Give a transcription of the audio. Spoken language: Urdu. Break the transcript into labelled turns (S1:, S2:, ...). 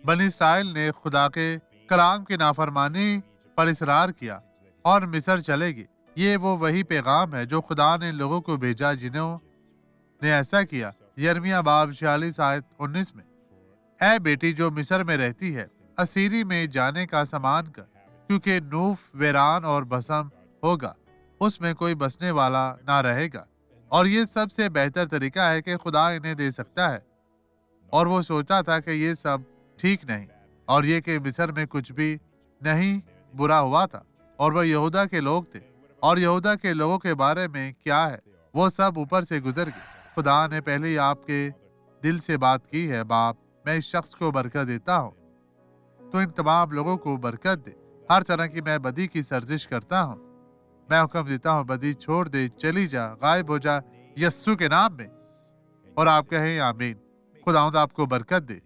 S1: بنی اسرائیل نے خدا کے کلام کی نافرمانی پر اصرار کیا اور مصر چلے گئے۔ یہ وہ وہی پیغام ہے جو خدا نے لوگوں کو بھیجا جنہوں نے ایسا کیا۔ یرمیہ باب 46 آیت 19 میں، اے بیٹی جو مصر میں رہتی ہے، اسیری میں جانے کا سامان کر، کیونکہ نوف ویران اور بھسم ہوگا، اس میں کوئی بسنے والا نہ رہے گا۔ اور یہ سب سے بہتر طریقہ ہے کہ خدا انہیں دے سکتا ہے، اور وہ سوچتا تھا کہ یہ سب ٹھیک نہیں، اور یہ کہ مصر میں کچھ بھی نہیں برا ہوا تھا، اور وہ یہودا کے لوگ تھے، اور یہودا کے لوگوں کے بارے میں کیا ہے، وہ سب اوپر سے گزر گئے۔ خدا نے پہلے ہی آپ کے دل سے بات کی ہے، باپ میں اس شخص کو برکت دیتا ہوں تو ان تمام لوگوں کو برکت دے۔ ہر طرح کی میں بدی کی سرزش کرتا ہوں، میں حکم دیتا ہوں بدی چھوڑ دے، چلی جا، غائب ہو جا یسوع کے نام میں۔ اور آپ کہیں آمین۔ خداوند آپ کو برکت دے۔